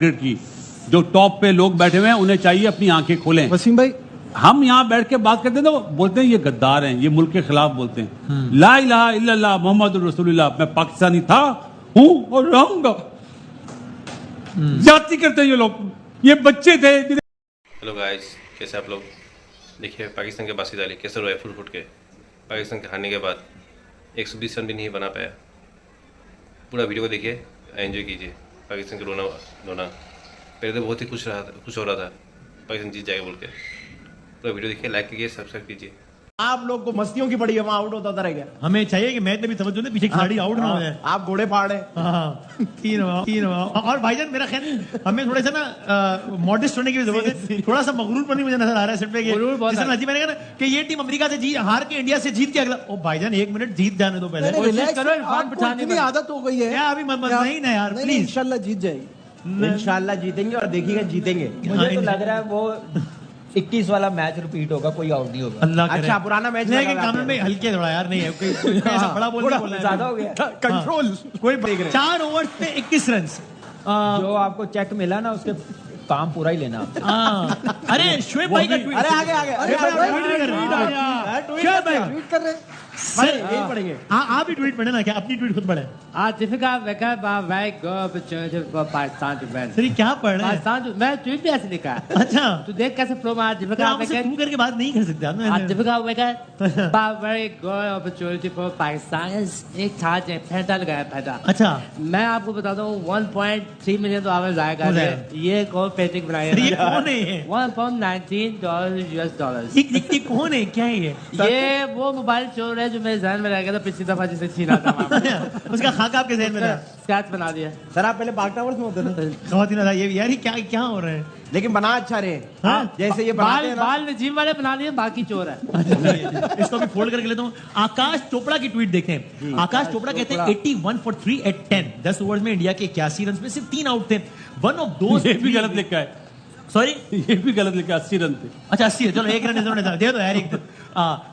की जो टॉप पे लोग बैठे हुए हैं उन्हें चाहिए अपनी आंखें खोलें। वसीम भाई, हम यहाँ बैठ के बात करते हैं तो बोलते हैं ये गद्दार हैं, ये मुल्क के खिलाफ बोलते हैं। ला इलाहा इल्लल्लाह मोहम्मद रसूलुल्लाह, मैं पाकिस्तानी था, हूं और रहूंगा। जाति करते हैं ये लोग, ये बच्चे थे। हेलो गाइस, कैसे आप लोग? देखिए पाकिस्तान के बासित अली कैसे रोए फुट के पाकिस्तान के हारने के बाद 120 रन भी नहीं बना पाया। पूरा वीडियो को देखिए, एंजॉय कीजिए। पाकिस्तान के रोना पहले तो बहुत ही खुश हो रहा था पाकिस्तान जीत जाएगा बोल के। पूरा वीडियो देखिए, लाइक कीजिए, सब्सक्राइब कीजिए। आप लोग को मस्तियों की पड़ी है, वहां आउट होता रहेगा। हमें चाहिए कि मैच में भी तवज्जो दे, पीछे खिलाड़ी आउट ना हो जाए। आप घोड़े फाड़े। तीन और भाईजान मेरा ख्याल हमें थोड़ा सा ना मॉडेस्ट होने की जरूरत है। थोड़ा सा मगरूर पर नहीं मुझे नजर आ रहा है सिर्फ कि मैंने कहा कि ये टीम अमेरिका से हार के इंडिया से जीत के अगला। ओ भाईजान एक मिनट जीत जाने दो पहले। इतनी आदत हो गई है अभी नहीं ना यार, प्लीज। इंशाल्लाह जीत जाएगी। इंशाल्लाह जीतेंगे और देखिएगा जीतेंगे। मुझे तो लग रहा है वो 21 वाला मैच रिपीट होगा, कोई आउट नहीं होगा। अल्लाह अच्छा पुराना मैच लेकिन कानून में हल्के थोड़ा यार नहीं है, कोई ऐसा बड़ा बोलना ज्यादा हो गया। कंट्रोल कोई 4 ओवर पे 21 रन। जो आपको चेक मिला ना उसके काम पूरा ही लेना। अरे शुएब भाई का ट्वीट, अरे आगे शुएब भाई ट्वीट कर रहे हैं। यही पढ़ेंगे। आप भी ट्वीट पढ़े ना, क्या अपनी ट्वीट खुद पढ़े? difficult because by very good opportunity for Pakistan to win. Sir क्या पढ़ रहे हैं? पाकिस्तान जो मैं ट्वीट भी ऐसे लिखा है। अच्छा तू देख कैसे फ्लो में difficult तू करके बात नहीं कर सकते आप। difficult wicket by very good opportunity for Pakistan एक था फैंटा लगाया फैंटा। अच्छा मैं आपको बताता हूँ 1.3 मिलियन तो आवाज आएगा। ये कौन पेंटिंग बनाई है? ये कौन है? $1.19 US। ये कौन है, क्या है ये वो मोबाइल चोर है जो मेरे ध्यान में रह गया था पिछली दफा जिसे छीना था। उसका खाका आपके ज़हन में था? स्केच बना दिया सर। आप पहले पाक टावर्स में होते थे। खवातीन था ये यार, ये क्या हो रहा है? लेकिन बना अच्छा रहे। हाँ? जैसे ये बनाते हैं ना। बाल में जिम वाले बना दिए, बाकी चोर है। इसको भी फोल्ड करके लेता हूँ। आकाश चोपड़ा की ट्वीट देखते हैं। आकाश चोपड़ा कहते हैं 81 for 3 at 10। 10 ओवर में इंडिया के 81 रन में सिर्फ 3 आउट थे। वन ऑफ दोस्त ये भी गलत लिखा है, सॉरी ये भी गलत लिखा, 80 रन थे। अच्छा 80 है, चलो एक रन दे दो यार एक।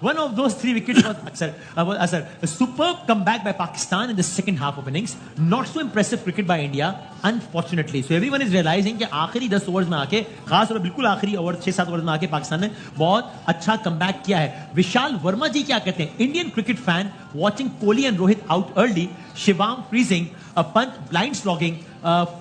One of those 3 wickets was sir, a superb comeback by Pakistan in the second half of innings. Not so impressive cricket by India, unfortunately. So everyone is realizing कि आखिरी 10 ओवर्स में आके, खास और बिल्कुल आखिरी ओवर 6-7 ओवर्स में आके पाकिस्तान ने बहुत अच्छा कमबैक किया है। विशाल वर्मा जी क्या कहते हैं? Indian cricket fan watching Kohli and Rohit out early, Shivam freezing, a punt blind slogging,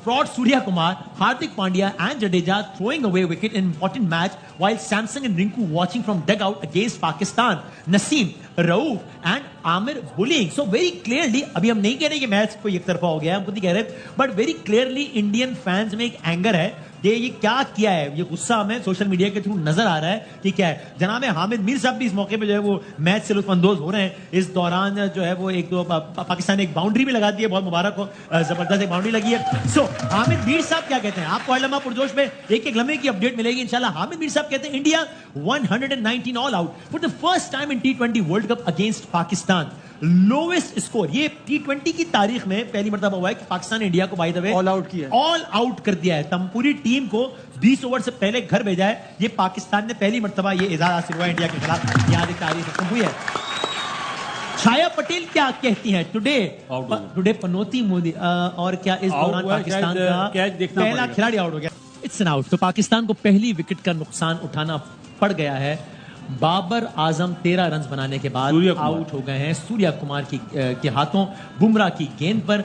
fraud Surya Kumar, Hardik Pandya and Jadeja throwing away wicket in important match, while Samson and Rinku watching from dugout against Pakistan, Naseem, Rauf and Amir bullying. So very clearly, अभी हम नहीं कह रहे कि match कोई एक तरफा हो गया, हम खुद ही कह रहे, but very clearly Indian fans में एक एंगर है कि ये क्या किया है। ये गुस्सा हमें सोशल मीडिया के थ्रू नजर आ रहा है कि क्या है। जनाब हामिद मीर साहब भी इस मौके पे जो है वो मैच से लुत्फानंदोज हो रहे हैं। इस दौरान जो है वो एक दो पाकिस्तान ने एक बाउंड्री भी लगा दी है, बहुत मुबारक हो, जबरदस्त एक बाउंड्री लगी है। सो हामिद मीर साहब क्या कहते हैं? आपको हर लम्हा पुरजोश में एक एक लम्हे की अपडेट मिलेगी इंशाल्लाह। हामिद मीर साहब कहते हैं India 119 all out for the first time in T20 world cup against Pakistan. Lowest score, ये T20 की तारीख में पहली मर्तबा हुआ है कि पाकिस्तान ने इंडिया को by the way all out किया, ऑल आउट कर दिया है। तम पूरी टीम को 20 ओवर से पहले घर भेजा है। ये पाकिस्तान ने पहली मर्तबा ये एजाज हासिल हुआ है इंडिया के खिलाफ। यहाँ एक तारीख खत्म हुई है। छाया पटेल क्या कहती हैं? टुडे पनौती मोदी और क्या इस दौरान पाकिस्तान का पहला खिलाड़ी आउट हो गया? It's an out. तो पाकिस्तान को पहली विकेट का नुकसान उठाना पड़ गया है। बाबर आजम 13 रन बनाने के बाद आउट हो गए हैं सूर्या कुमार के हाथों बुमराह की गेंद पर।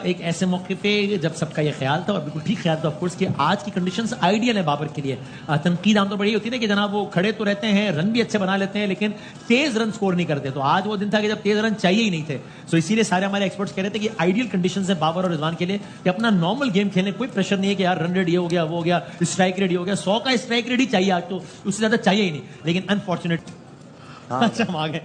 एक ऐसे मौके पे जब सबका ये ख्याल था और बिल्कुल ठीक ख्याल था ऑफकोर्स कि आज की कंडीशंस आइडियल है बाबर के लिए। तनकीद आमतौर पर यही होती है ना कि जनाब वो खड़े तो रहते हैं, रन भी अच्छे बना लेते हैं, लेकिन तेज रन स्कोर नहीं करते। तो आज वो दिन था कि जब तेज रन चाहिए ही नहीं थे। सो इसीलिए सारे हमारे एक्सपर्ट्स कह रहे थे कि आइडियल कंडीशंस है बाबर और रिजवान के लिए कि अपना नॉर्मल गेम खेलने, कोई प्रेशर नहीं है कि यार रन रेट ये हो गया, वो हो गया, स्ट्राइक रेट हो गया। 100 का स्ट्राइक रेट ही चाहिए आज, तो उससे ज्यादा चाहिए ही नहीं। लेकिन अनफॉर्चुनेट अच्छा हम आ गए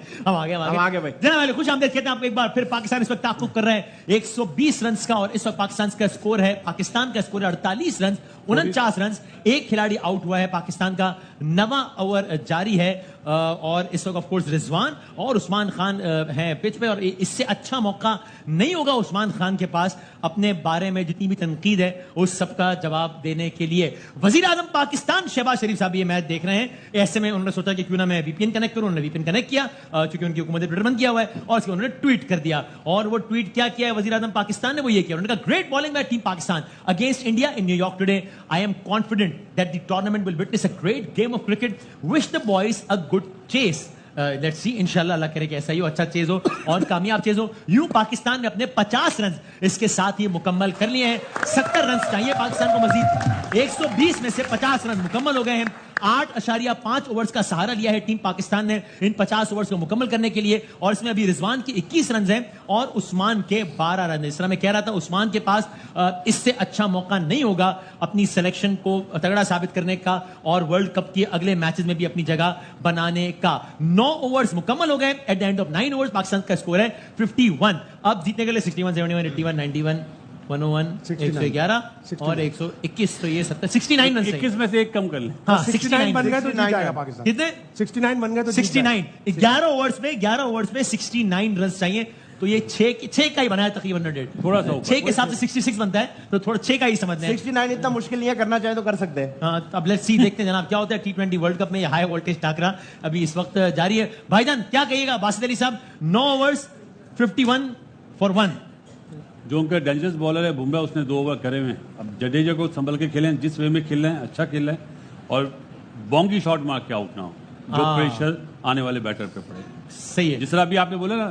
भाई। जनाब खुश आमदेद कहते हैं आपको एक बार फिर। पाकिस्तान इस वक्त ताक़ुब कर रहा है 120 रन का और इस वक्त पाकिस्तान का स्कोर है 48 रन, 49 रन। एक खिलाड़ी आउट हुआ है पाकिस्तान का। 9वां ओवर जारी है। और इस वक्त ऑफ कोर्स रिजवान और उस्मान खान हैं पिच पे, और इससे अच्छा मौका नहीं होगा उस्मान खान के पास अपने बारे में जितनी भी तनकीद है उस सब का जवाब देने के लिए। वजीर आजम पाकिस्तान शहबाज शरीफ साहब ये मैच देख रहे हैं, ऐसे में उन्होंने सोचा कि क्यों ना मैं वीपीएन कनेक्ट करूं। उन्होंने वीपीएन कनेक्ट किया क्योंकि उनकी हुकूमत ने ट्विटर बंद किया हुआ है, और उसके उन्होंने ट्वीट कर दिया। और वो ट्वीट क्या किया है वजीर आजम पाकिस्तान ने, वो ये किया, उन्होंने कहा great bowling by team Pakistan against India in New York today. I am confident that the tournament will witness a great game of cricket, wish the boys a good chase. Let's see, इंशाल्लाह अल्लाह करे कि ऐसा ही हो, अच्छा चेज हो और कामयाब चेज हो। यूं पाकिस्तान ने अपने 50 रन इसके साथ ही मुकम्मल कर लिए हैं। 70 रन चाहिए पाकिस्तान को मजीद, 120 में से 50 रन मुकम्मल हो गए हैं। 8.5 ओवर्स का सहारा लिया है टीम पाकिस्तान ने इन 50 ओवर्स को मुकम्मल करने के लिए, और इसमें अभी रिजवान के 21 रन हैं और उस्मान के 12 रन हैं। इस तरह मैं कह रहा था उस्मान के पास इससे अच्छा मौका नहीं होगा अपनी सिलेक्शन को तगड़ा साबित करने का और वर्ल्ड कप के अगले मैचेस में भी अपनी जगह बनाने का। 9 ओवर्स मुकम्मल हो गए। At the end of 9 overs Pakistan का स्कोर है 51। अब जीतने के लिए 61, 71, 81, 91, 101, 111 और 121, तो ये 69 रन 21 में से एक कम कर लें। हाँ, 69 बन गए तो जीत जाएगा पाकिस्तान। कितने? 69 बन गए तो जीत 69। 11 ओवर्स में 69 रन चाहिए, तो ये 6 का ही बनाया तकरीबन 100। थोड़ा सा ऊपर। 6 के हिसाब से 66 बनता है, तो थोड़ा 6 का ही समझना है। 69 इतना मुश्किल नहीं है, करना चाहे तो कर सकते हैं। हाँ, अब लेट्स सी, देखते हैं जनाब क्या होता है T20 वर्ल्ड कप में। ये हाई वोल्टेज टाकरा अभी इस वक्त जारी है। भाईजान क्या कहिएगा बासित अली साहब? 9 ओवर्स 51 फॉर 1। जो उनका डेंजरस बॉलर है बुमराह, उसने 2 ओवर करे हुए हैं। अब जडेजा को संभल के खेलें, जिस वे में खेल रहे हैं अच्छा खेल रहे हैं, और बॉन्गी शॉट मार के आउट ना हो, जो प्रेशर आने वाले बैटर पे पड़े। सही है। जिस तरह अभी आपने बोला ना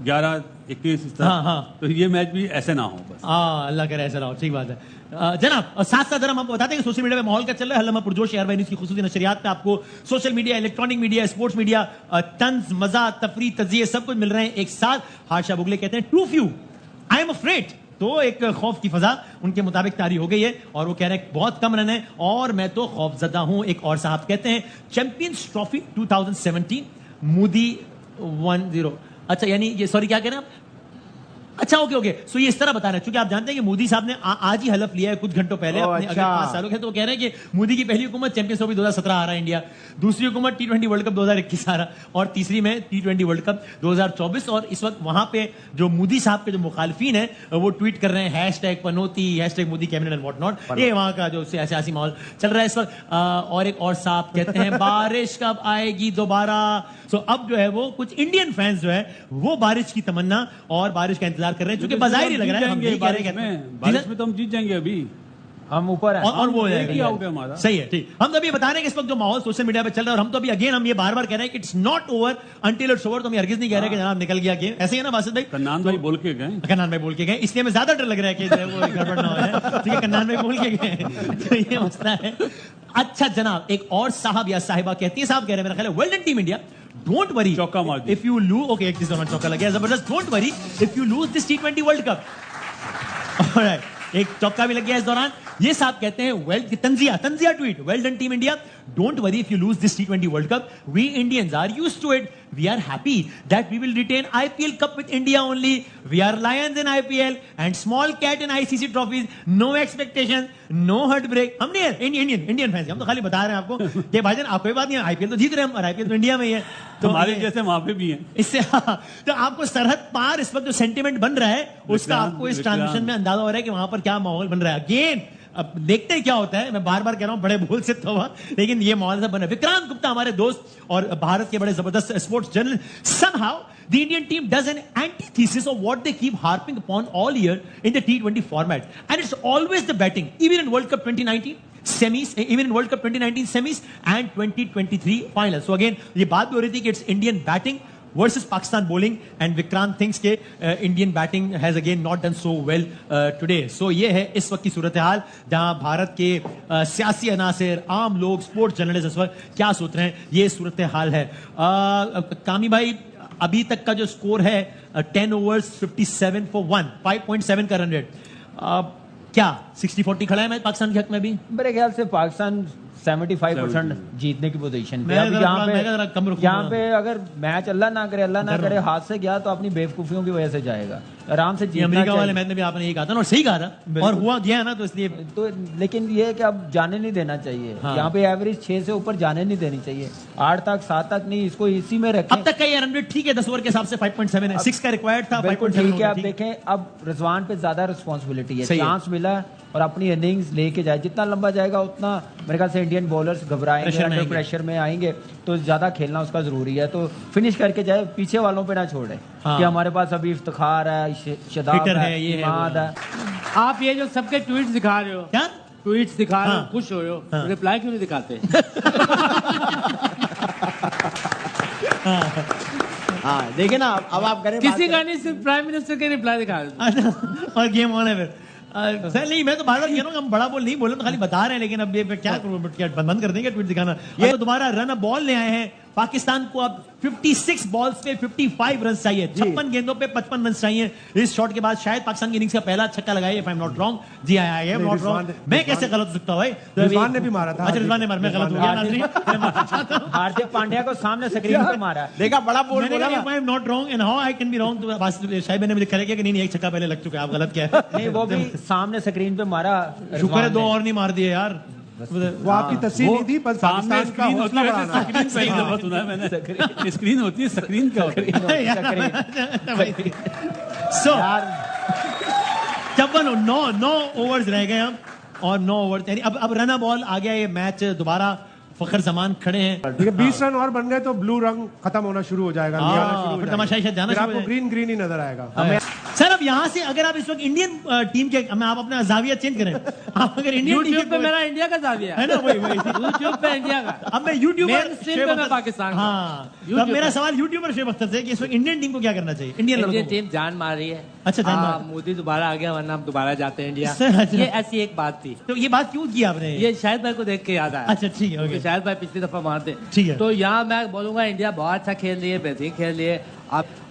11, 21 इस तरह, हाँ। तो ये मैच भी ऐसे ना हो बस। अल्लाह करे ऐसा रहो, ठीक बात है। जनाब, और साथ साथ हम आपको बताते हैं कि सोशल मीडिया में माहौल क्या चल रहा है। हल्लमा पुरजोश एयर न्यूज़ की खुसूसी नशरियात पे आपको social media, electronic media, sports media, तंज, मजा, तफरी, तजिए सब कुछ मिल रहे हैं एक साथ। हादशाह बुगले कहते हैं too few I am afraid, तो एक खौफ की फजा उनके मुताबिक तारी हो गई है, और वो कह रहे हैं बहुत कम रन है और मैं तो खौफजदा हूं। एक और साहब कहते हैं चैंपियंस ट्रॉफी 2017 मोदी 10। अच्छा, यानी ये सॉरी क्या कह रहे हैं आप? अच्छा, ओके। सो ये इस तरह बता रहे हैं, क्योंकि आप जानते हैं कि मोदी साहब ने आज ही हलफ लिया है कुछ घंटों पहले अपने अगले 5 सालों के, तो वो कह रहे हैं कि मोदी की पहली हुकूमत चैंपियंस ट्रॉफी 2017 आ रहा है इंडिया, दूसरी हुकूमत T20 वर्ल्ड कप 2021 आ रहा, और तीसरी में T20 वर्ल्ड कप 2024। और इस वक्त वहां पे जो मोदी साहब के जो मुखालफीन है वो ट्वीट कर रहे हैं hashtag Panauti, hashtag Modi cabinet and what not. ये वहां का जो सियासी माहौल चल रहा है इस वक्त। और एक और साहब कहते हैं बारिश कब आएगी दोबारा। सो अब जो है वो कुछ इंडियन फैंस जो है वो बारिश की तमन्ना और बारिश का इंतजार कर रहे हैं, क्योंकि बाजार ही लग रहा है हम यही कह रहे हैं बारिश में तो हम जीत जाएंगे अभी, हम ऊपर हैं और वो हो जाएगा। आउट है हमारा। सही है, ठीक। हम तो अभी बता रहे हैं कि इस वक्त जो माहौल सोशल मीडिया पे चल रहा है, और हम तो अभी अगेन हम ये बार-बार कह रहे हैं कि it's not over until it's over. तो हम ये हरगिज नहीं कह रहे कि जनाब निकल गया गेम, ऐसे ही है ना बासित भाई? कन्नान भाई बोल के गए, कन्नान भाई बोल के गए, इसलिए हमें ज्यादा डर लग रहा है कि वो गड़बड़ ना हो जाए। ठीक है, कन्नान भाई बोल के गए, तो ये मसला है। अच्छा जनाब, एक और साहब या साहिबा कहती है, साहब कह रहे हैं मेरा ख्याल है well done team India, don't worry चौका मार दिया। इफ यू लूज, ओके एक चौका लग गया जबरदस्त, don't worry if you lose this T20 world cup. Alright, एक चौका भी लग गया इस दौरान। ये साहब कहते हैं वेल, तंजिया tweet, well done team India, don't worry if you lose this T20 world cup, we Indians are used to it, we are happy that we will retain IPL cup with India only, we are lions in IPL and small cat in ICC trophies, no expectations, no heartbreak। हम नहीं Indian fans, हम तो खाली बता रहे हैं आपको कि भाईजान आप कोई बात नहीं है, IPL तो जीत रहे हैं हम, और IPL तो इंडिया में ही है, तो हमारे जैसे वहां पे भी हैं। इससे तो आपको सरहद पार इस वक्त जो सेंटिमेंट बन रहा है उसका आपको इस ट्रांजिशन में अंदाजा हो रहा है कि वहां पर क्या माहौल बन रहा है। अगेन अब देखते हैं क्या होता है, मैं बार बार कह रहा हूं बड़े भूल से तो हुआ, लेकिन ये माहौल से बना। विक्रांत गुप्ता हमारे दोस्त और भारत के बड़े जबरदस्त sports journalist, somehow the Indian team does an antithesis of what they keep harping upon all year in the T20 format, and it's always the batting, even in World Cup 2019 semis, even in World Cup 2019 semis and 2023 finals. So again ये बात भी हो रही थी कि it's Indian batting versus Pakistan bowling, and Vikrant thinks के Indian batting has again not done so well today. So ये है इस वक्त की सूरत हाल, जहां भारत के सियासी अनासिर, आम लोग, स्पोर्ट्स जर्नलिस्ट इस वक्त क्या सोच रहे हैं, ये सूरत हाल है। कामी भाई, अभी तक का जो स्कोर है 10 ओवर्स 57 for 1, 5.7 का रन रेट, क्या 60-40 खड़ा है मैच पाकिस्तान के हक में भी? मेरे ख्याल से पाकिस्तान 75% जीतने की पोजीशन पे। मैं अब यहाँ पे अगर मैच अल्लाह ना करे हाथ से गया तो अपनी बेवकूफियों की वजह से जाएगा। आराम से ये जीतना अमेरिका वाले चाहिए। मैच में भी आपने यही कहा था ना, और सही कहा था, और हुआ गया ना, तो इसलिए तो लेकिन ये है कि अब जाने नहीं देना चाहिए। हाँ। यहाँ पे एवरेज 6 से ऊपर जाने नहीं देनी चाहिए, 8 तक 7 तक नहीं, इसको इसी में रखें। अब तक का ये रन रेट ठीक है, 10 ओवर के हिसाब से 5.7 है, 6 का रिक्वायर्ड था, बिल्कुल 5.7 ठीक है। आप ठीक। देखें अब रिजवान पे ज्यादा रिस्पॉन्सिबिलिटी है, सही है। चांस मिला और अपनी इनिंग्स लेके जाए, जितना लंबा जाएगा उतना मेरे ख्याल से इंडियन बॉलर्स घबराएंगे, प्रेशर में अंडर आएंगे। प्रेशर में आएंगे, तो ज्यादा खेलना उसका जरूरी है। तो फिनिश करके जाए, पीछे वालों पे ना छोड़े हाँ। कि हमारे पास अभी इफ्तिखार है, शदाब हिटर है, है, ये है, इमाद वो है। है। आप ये जो सबके ट्वीट्स दिखा रहे हो, क्या ट्वीट्स दिखा रहे हो, हाँ। खुश हो रहे हो, हाँ। रिप्लाई क्यों नहीं दिखाते? हाँ देखे ना, अब आप करें बात किसी करें। का नहीं, सिर्फ प्राइम मिनिस्टर के रिप्लाई दिखा रहे हो। अच्छा, और गेम ऑन है फिर। सर नहीं, मैं तो बार बार कह रहा हूँ, हम बड़ा बोल नहीं बोले, तो खाली बता रहे हैं, लेकिन अब ये मैं क्या करूँ, क्या बंद कर देंगे ट्वीट दिखाना? ये तो दोबारा रन अ बॉल ले आए हैं पाकिस्तान को। अब 56 बॉल्स पे 55 रन चाहिए, 56 गेंदों पे 55 रन चाहिए। इस शॉट के बाद शायद पाकिस्तान की इनिंग्स का पहला छक्का लगाया, if I am not wrong. जी आई एम नॉट रॉन्ग। मैं कैसे गलत हो सकता हूँ भाई? रिजवान ने भी मारा था। अच्छा, रिजवान ने मारा, मैं गलत हो गया नाज़रीन। मैं माफी चाहता हूँ। हार्दिक पांड्या को सामने स्क्रीन पे मारा। देखा, बड़ा बोल मैंने बोला कहा ना। if I am not wrong and how I can be wrong, तो शायद मैंने मुझे करेक्ट किया कि नहीं एक छक्का पहले लग चुका है, आप गलत क्या है। नहीं, वो भी सामने स्क्रीन पे मारा। शुक्र है रिजवान 2 ने। और नहीं मार दिए यार। वो आपकी तस्वीर नहीं थी, बस सामने पाकिस्तान का स्क्रीन हौसला होती है, बढ़ाना। स्क्रीन पहली दफा सुना है मैंने। स्क्रीन होती है, स्क्रीन क्या होता है? सो जब 9 ओवर्स रह गए हम, और 9 ओवर यानी अब रन बॉल आ गया, ये मैच दोबारा फखर जमान खड़े हैं। ठीक है, 20 रन और बन गए तो ब्लू रंग खत्म होना शुरू हो जाएगा, हाँ, निकलना शुरू हो फिर जाएगा। तमाशाई शायद जाना फिर शुरू हो आपको ग्रीन ग्रीन ही नजर आएगा। सर अब यहाँ से अगर आप इस वक्त इंडियन टीम के, आप अपना जाविया चेंज करें, आप अगर इंडियन टीम यूट्यूब पे मेरा इंडिया का जाविया है ना, वही यूट्यूब पे इंडिया का। अब मैं यूट्यूबर Mainstream पे मैं पाकिस्तान का। हाँ, तो अब YouTube मेरा पे। सवाल यूट्यूबर शेब अख्तर से कि इस वक्त इंडियन टीम को क्या करना चाहिए, इंडियन लड़कों इंडियन को? टीम जान मार रही है। अच्छा, जान मार। मोदी दोबारा आ गया, वरना हम दोबारा जाते हैं इंडिया। सर, अच्छा। ये ऐसी एक बात थी, तो ये बात क्यों की आपने? ये शाहिद भाई को देख के याद आया। अच्छा, ठीक है, ओके। क्योंकि शाहिद भाई पिछली दफा मारते। ठीक है। तो यहाँ मैं बोलूंगा इंडिया बहुत अच्छा खेल रही है, बेहतरीन खेल रही है।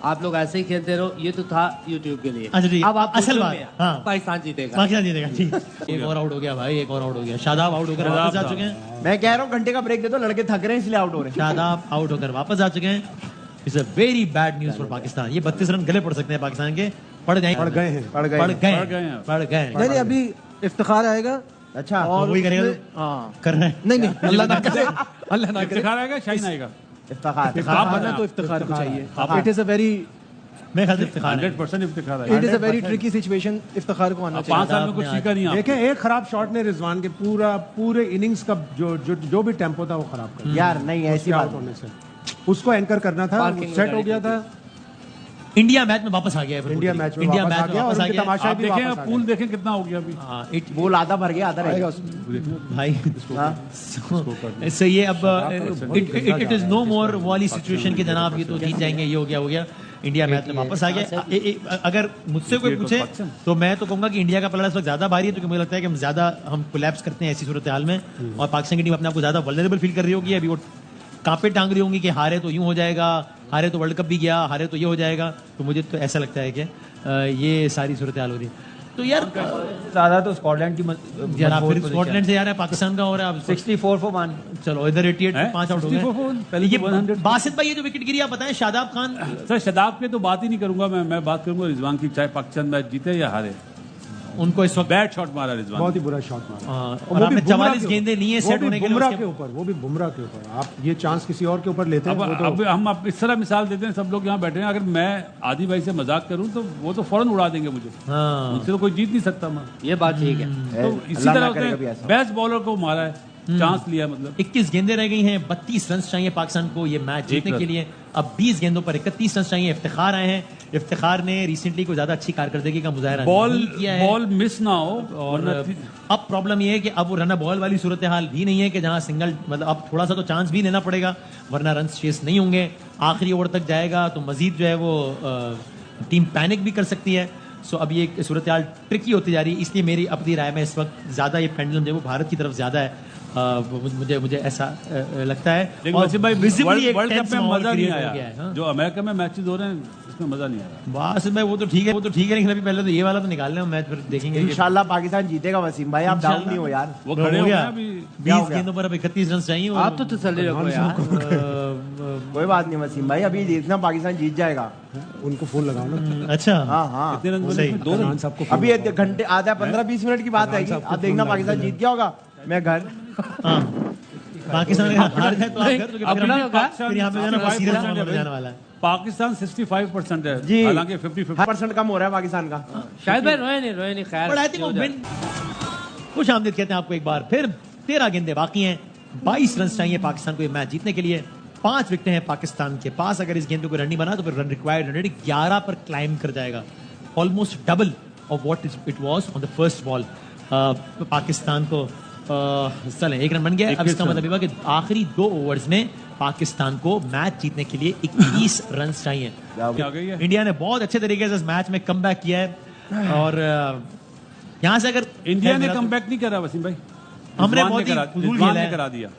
आप लोग ऐसे ही खेलते रहो। ये तो था यूट्यूब के लिए। अच्छा, ठीक है। अब आप असल YouTube बात, में हैं। हाँ। पाकिस्तान जीतेगा। पाकिस्तान जीतेगा, ठीक है। एक और आउट हो गया भाई, एक और आउट हो गया। शादाब आउट होकर वापस आ चुके हैं। मैं कह रहा हूँ घंटे का ब्रेक दे दो, लड़के थक रहे हैं इसलिए आउट हो रहे हैं। शादाब आउट होकर वापस आ चुके हैं। It's a very bad news for Pakistan. ये 32 रन गले पड़ सकते हैं पाकिस्तान के, पड़ गए पड़ गए हैं। पड़ गए नहीं नहीं, अभी इफ्तिखार आएगा। अच्छा, और वही करेगा उसमें- तो हाँ कर रहे हैं। नहीं नहीं, अल्लाह ना करे, अल्लाह ना करे। इफ्तिखार आएगा, शाहीन आएगा। इफ्तिखार। इफ्तिखार बनना तो इफ्तिखार को चाहिए। इट इज अ वेरी मैं ख्याल से इफ्तिखार है। 100% इफ्तिखार आएगा। It is a very tricky situation. Iftikhar को आना 5 साल में आपने कुछ आज- सीखा नहीं आपने। देखें, एक खराब शॉट ने रिजवान के पूरे इनिंग्स का जो भी टेम्पो था वो खराब कर दिया। यार नहीं ऐसी उसके बात आउट होने से उसको एंकर करना था, सेट हो गया था। इंडिया मैच में वापस आ गया है फिर इंडिया वो। मैच में इंडिया वापस आ मैच में गया और वापस आ उनके गया। तमाशा आप भी देखें, वापस आ पूल गए। देखें कितना हो गया अभी। हाँ, बोल आधा भर गया आधा रह गया भाई so ये अब इट इज नो मोर वाली सिचुएशन की जनाब, ये तो जीत जाएंगे, ये हो गया। इंडिया मैच में वापस आ गया। अगर मुझसे कोई पूछे तो मैं तो कहूंगा कि इंडिया का पलड़ा इस वक्त ज्यादा भारी है, क्योंकि मुझे लगता है कि हम कोलैप्स करते हैं ऐसी सूरत हाल में, और पाकिस्तान की टीम अपने आप को ज्यादा वल्नरेबल फील कर रही होगी। अभी वो कांपे टांग रही होंगी कि हारे तो यूं हो जाएगा, हारे तो वर्ल्ड कप भी गया, हारे तो ये हो जाएगा। तो मुझे तो ऐसा लगता है कि ये सारी सूरत हाल हो रही है। तो यार ज्यादा तो स्कॉटलैंड की यार आप फिर स्कॉटलैंड से यार है, पाकिस्तान का हो रहा है अब 64 for 1। चलो इधर 88 हैं? 5 आउट हो 64 for गए। पहले ये तो 100 बासित भाई, ये जो विकेट गिरी आप बताएं, शादाब खान सर शदाब पे तो बात ही नहीं करूंगा मैं बात करूंगा रिजवान की, चाहे पाकिस्तान मैच जीते या हारे। उनको इस वक्त बैट शॉट मारा रिजवान। बहुत ही बुरा शॉट मारा। और आपने 44 गेंदें लिए सेट होने के लिए बुमराह उसके- के ऊपर, वो भी बुमराह के ऊपर। आप ये चांस किसी और के ऊपर लेते हैं अब वो तो अब हम अब इस तरह मिसाल देते हैं, सब लोग यहाँ बैठे हैं, अगर मैं आदि भाई से मजाक करूं तो वो तो फौरन उड़ा देंगे मुझे। हाँ उनसे तो कोई जीत नहीं सकता मैं। ये बात ठीक है। तो इसी अल्लाह तरह ना करे कभी उसने ऐसा। बेस्ट बॉलर को मारा है, चांस लिया मतलब। 21 गेंदें रह गई हैं, 32 रन चाहिए पाकिस्तान को ये मैच जीतने रन। के लिए। अब 20 गेंदों पर 31 रन चाहिए। इफ्तिखार आए हैं, इफ्तिखार ने रिसेंटली कोई ज्यादा अच्छी कारकर्दगी का मुजाहरा बॉल नहीं किया है। बॉल मिस ना हो और वरना अब प्रॉब्लम ये है कि अब वो रन बॉल वाली सूरत हाल भी नहीं है कि जहां सिंगल, मतलब अब थोड़ा सा तो चांस भी लेना पड़ेगा, वरना रन चेस नहीं होंगे। आखिरी ओवर तक जाएगा तो मजीद जो है वो टीम पैनिक भी कर सकती है। सो अब ये सूरत हाल ट्रिकी होती जा रही है, इसलिए मेरी अपनी राय में इस वक्त ज्यादा ये पेंडुलम जो है वो भारत की तरफ ज्यादा है। मुझे ऐसा लगता है। लेकिन और वसीम भाई visibly एक वर्ल्ड कप tense में माहौल मजा नहीं create हो आया गया है, हाँ। जो अमेरिका में मैचेस हो रहे हैं इसमें मजा नहीं आ रहा। बस मैं वो तो ठीक है लेकिन अभी पहले तो ये वाला तो निकाल लें मैच, फिर देखेंगे कि- इंशाल्लाह पाकिस्तान जीतेगा वसीम भाई, आप डाउन नहीं हो यार। वो हो खड़े हो गया। गए अभी 20 गेंदों पर अब 31 रन चाहिए और- आप तो तसल्ली रखो यार। कोई बात नहीं वसीम भाई, अभी देखना पाकिस्तान जीत जाएगा। उनको फोन लगाओ ना। अच्छा हाँ हाँ, कितने रन बने सही। इसमें? 2 रन। खान साहब को फोन अभी ये घंटे आधा 15-20 मिनट की बात है, आप देखना पाकिस्तान जीत गया होगा, मैं घर। हाँ। पाकिस्तान अगर हार जाए तो आप घर, तो फिर अपना हम- होगा। फिर यहाँ पे जाना बहुत सीरियस मामला हो जाने वाला है। पाकिस्तान 65% है जी। हालांकि 50-50 % कम हो रहा है पाकिस्तान का। शायद भाई रोए नहीं खैर। बट आई थिंक वो विन खुश आमदीद कहते हैं आपको एक बार फिर। 13 गेंदे बाकी हैं, 22 रन चाहिए पाकिस्तान को ये मैच जीतने के लिए। 5 विकेटें हैं पाकिस्तान के पास। अगर इस गेंद पे कोई रन नहीं बना तो फिर रन रिक्वायर्ड 11 पर क्लाइम कर जाएगा, almost double of what it was on the first ball. Pakistan को चलें 1 रन बन गया। अब इसका मतलब ये हुआ कि आखिरी 2 ओवर्स में पाकिस्तान को मैच जीतने के लिए 21 रन चाहिए। आ गई है। इंडिया ने बहुत अच्छे तरीके से इस मैच में कमबैक किया है और यहाँ से अगर इंडिया ने कमबैक नहीं करा वसीम भाई, हमने रिजवान बहुत ने ही करा- फजूल रिजवान खेला ने है। करा दिया।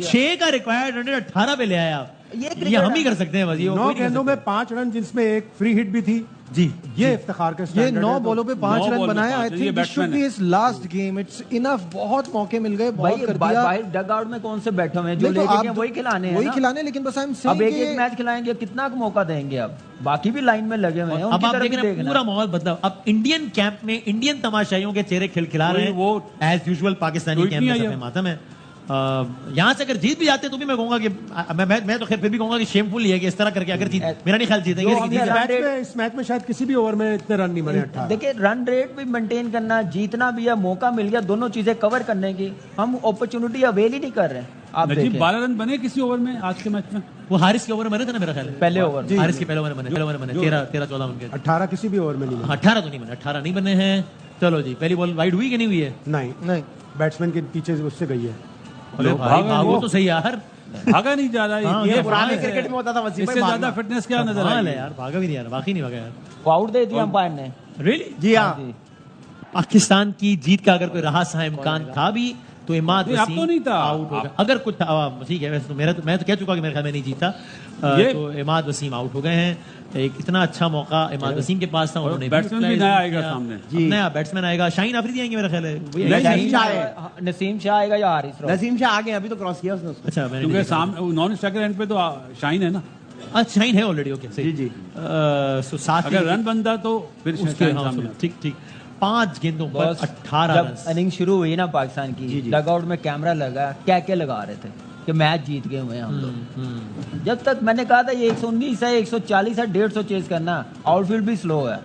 6 का रिक्वायर्ड रन 18 पे ले आया आप। ये हम ही कर सकते हैं बस, ये 9 कोई नहीं कर गेंदों में सकता। 5 रन जिसमें एक फ्री हिट भी थी। जी ये इफ्तिखार के ये स्टैंडर्ड 9 है तो- बॉलों पे 5 9 रन बॉल में बनाए। 5 आई ये think this should batsman be है। His last game. It's enough, बहुत मौके मिल गए, बहुत कर दिया। भाई डग आउट में कौन से बैठे हुए हैं जो नहीं तो लेके आप गए वही खिलाने हैं वही ना। खिलाने, लेकिन बस आई एम अब सेइंग एक मैच खिलाएंगे, कितना मौका देंगे? अब बाकी भी लाइन में लगे हुए हैं, अब उनकी आप तरफ देख भी रहे हैं देखना पूरा है। माहौल बदला। अब इंडियन कैंप में इंडियन तमाशाइयों के चेहरे खिलखिला रहे हैं, वो as usual Pakistani tweet camp नहीं में आई सब है। में मातम है। यहाँ से अगर जीत भी जाते तो भी मैं कहूंगा कि मैं तो खैर फिर भी कहूंगा कि शेमफुल ही है कि इस तरह करके अगर जीत, मेरा नहीं ख्याल जीतेंगे जो लेकिन हमने जीत जाए। इस मैच में शायद किसी भी ओवर में इतने रन नहीं बने। 18 देखिए रन रेट भी मेंटेन करना, जीतना भी है, मौका मिल गया दोनों चीजें कवर करने की, हम अपॉर्चुनिटी अवेल ही नहीं कर रहे हैं। आप नजीब देखिए 12 रन बने किसी ओवर में आज के मैच में। वो हारिस के ओवर में बने थे ना मेरा ख्याल है। पहले ओवर में। हारिस के पहले ओवर में बने 13-14 उनके। 18 किसी भी ओवर में नहीं बने। 18 तो नहीं बने, 18 नहीं बने हैं। चलो जी, पहली बॉल वाइड हुई कि नहीं हुई है? नहीं, नहीं। बैट्समैन के पीछे उससे गई है। अरे भाई भागो तो सही यार। भागा नहीं जा रहा हाँ, है ये ये पुराने है। क्रिकेट में होता था वसीम इससे भाई, ज्यादा भागना। फिटनेस क्या नजर कमाल आई है यार, भागा भी नहीं यार, वाकई नहीं भागा यार। वो आउट दे दिया अंपायर ने। रियली? जी हाँ, पाकिस्तान की जीत का अगर कोई रहा सा इम्कान था भी तो इमाद नहीं, अब वसीम तो नहीं था। आउट हो गया। अगर कुछ था, ठीक है, वैसे तो मैं तो कह चुका कि मेरे ख्याल में नहीं जीता। ये- तो इमाद वसीम आउट हो गए हैं। एक इतना अच्छा मौका इमाद वसीम के पास था, उन्होंने बैट्समैन भी utilize नया नहीं आएगा किया। सामने। अब नया बैट्समैन आएगा, शाहीन आफरीदी आएंगे मेरा ख्याल है। वही नहीं, आएगा। नसीम शाह है। नसीम शाह आएगा या हारिस रॉफ? नसीम शाह आ गए, अभी तो क्रॉस किया उसने उसको। अच्छा मैंने नहीं क्योंकि देखा। सामने नॉन स्ट्राइकर एंड पे तो शाइन है ना। अच्छा शाहीन है ऑलरेडी, ओके सही। जी, जी। सो 7 अगर रन बनता तो फिर उसके शाइन हाँ, सामने। ठीक ठीक 5 गेंदों पर बस 18 जब रन। इनिंग शुरू हुई ना पाकिस्तान जी, की, जी। डगआउट में कैमरा लगा, क्या लगा रहे थे कि मैच जीत गए हुए हैं हम लोग। जब तक मैंने कहा था ये 119 है, 140 है, 150 चेज करना, आउटफील्ड भी स्लो है,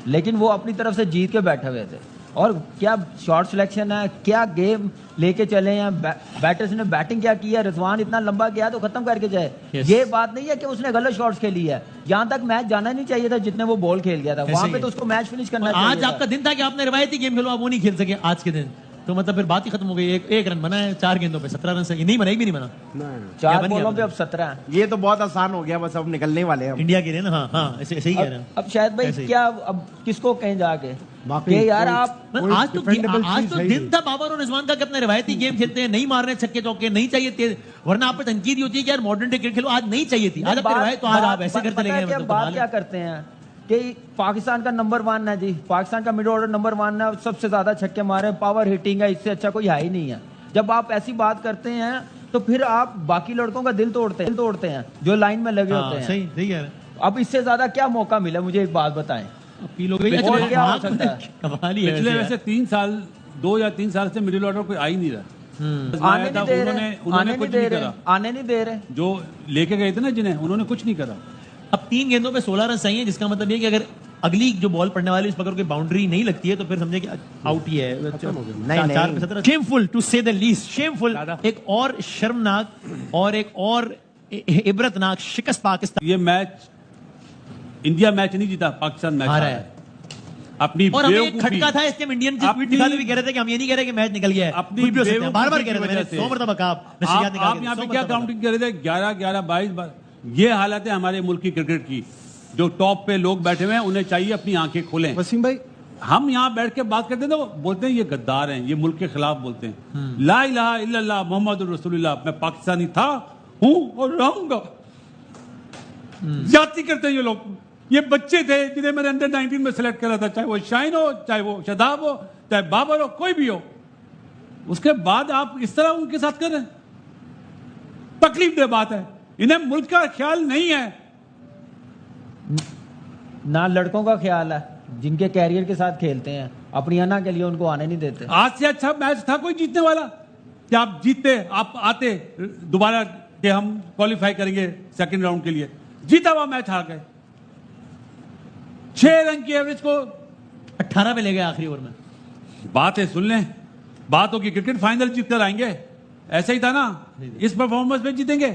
लेकिन वो अपनी तरफ से जीत के बैठे हुए थे। और क्या शॉट सिलेक्शन है, क्या गेम लेके चले हैं, बैटर्स ने बैटिंग क्या की है, रिजवान इतना लंबा गया तो खत्म करके जाए। Yes. ये बात नहीं है कि उसने गलत शॉट्स खेली है, यहाँ तक मैच जाना नहीं चाहिए था जितने वो बॉल खेल गया था, ऐसे वहां ही पे है। तो उसको मैच फिनिश करना और चाहिए आज था। आपका दिन था कि आपने रिवायती गेम खेलो, आप वो नहीं खेल सके आज के दिन, तो मतलब फिर बात ही खत्म हो गई। एक रन बना है 4 गेंदों पे, 17 रन से नहीं बना, एक भी नहीं बना। क्या 4 बन गया बॉलों पे आपने? अब 17 है। ये तो बहुत आसान हो गया, बस अब निकलने वाले हैं हम। इंडिया के लिए ना, हाँ हाँ ऐसे ऐसे ही कह रहे हैं। अब शायद भाई ऐसे ही। क्या, अब किसको कहें जाके बाकी कि यार कोई- आप मैं कोई आज तो defendable आज चीज तो है ही दिन नहीं। था बाबर और रिजवान का कि अपने रिवायती गेम खेलते हैं, नहीं मार रहे छक्के चौके, नहीं चाहिए तेज, वरना आप पे तनकीद होती है कि यार मॉडर्न डे क्रिकेट खेलो, आज नहीं चाहिए थी। आज अपनी रिवायत तो आज आप ऐसे करते लगे हैं, मतलब बात कमाल क्या है। करते हैं कि पाकिस्तान का नंबर 1 है जी, पाकिस्तान का मिड ऑर्डर नंबर 1 है, सबसे ज्यादा छक्के मारे, पावर हिटिंग है, इससे अच्छा कोई है ही नहीं है। जब आप ऐसी बात करते हैं तो फिर आप बाकी लड़कों का दिल तोड़ते हैं जो लाइन में लगे हाँ, होते हैं। सही सही कह रहे हैं। अब इससे ज्यादा क्या मौका मिला, मुझे एक बात बताएं। अपील हो गई। और अच्छा, क्या हो हाँ, सकता है? कमाल ही है पिछले वैसे वैसे यार। 3 साल 2 या 3 साल से मिडिल ऑर्डर कोई आ ही नहीं रहा। आने नहीं दे उन्होंने रहे, उन्होंने आने कुछ नहीं दे नहीं रहे, करा। आने नहीं दे रहे। जो लेके गए थे ना जिन्हें, उन्होंने कुछ नहीं करा। अब 3 गेंदों पे 16 रन चाहिए, जिसका मतलब ये कि अगर अगली जो बॉल पड़ने वाली उस पर अगर कोई बाउंड्री नहीं लगती है तो फिर समझे कि आउट ही है। नहीं। शेमफुल टू से द लीस्ट, शेमफुल। एक और शर्मनाक और एक और इबरतनाक शिकस्त पाकिस्तान ये मैच इंडिया मैच नहीं जीता, पाकिस्तान मैच हारा हारा है। है। अपनी और हमें एक बेवकूफी- खटका था, इसलिए हम इंडियन की ट्वीट अपनी- निकालते भी कह रहे थे कि हम ये नहीं कह रहे कि मैच निकल गया है। अपनी कुछ भी हो सकता है, बेवकूफी बार-बार की कह रहे थे, वजह मैंने से। 100 मरतबा कहा, नशियात निकाल आप के यहाँ पे 100 क्या मरतबा काउंटिंग कर रहे थे? 11-11, 22 ये हालत है हमारे मुल्क की क्रिकेट की। जो टॉप पे लोग बैठे हुए हैं उन्हें चाहिए अपनी आंखें खोलें। वसीम भाई हम यहाँ बैठ के बात करते हैं तो बोलते हैं ये गद्दार हैं, ये मुल्क के खिलाफ बोलते हैं। ला इलाहा इल्लल्लाह मोहम्मद रसूलुल्लाह, मैं पाकिस्तानी था, हूं और रहूंगा। जाति करते हैं ये लोग। ये बच्चे थे जिन्हें मैंने अंडर 19 में सिलेक्ट करा था, चाहे वो शाइन हो, चाहे वो शदाब हो, चाहे बाबर हो, कोई भी हो। उसके बाद आप इस तरह उनके साथ कर रहे हैं, तकलीफ दे बात है। इन्हें मुल्क का ख्याल नहीं है। ना लड़कों का ख्याल है जिनके कैरियर के साथ खेलते हैं, अपनी अना के लिए उनको आने नहीं देते। आज से अच्छा मैच था कोई जीतने वाला? क्या आप जीतते, आप आते दोबारा कि हम क्वालिफाई करेंगे सेकंड राउंड के लिए? जीता हुआ मैच हार गए। 6 रन की एवरेज को 18 पे ले गए आखिरी ओवर में। बात है, सुन लें, बात हो कि क्रिकेट फाइनल जीत कर आएंगे, ऐसा ही था ना? इस परफॉर्मेंस में जीतेंगे।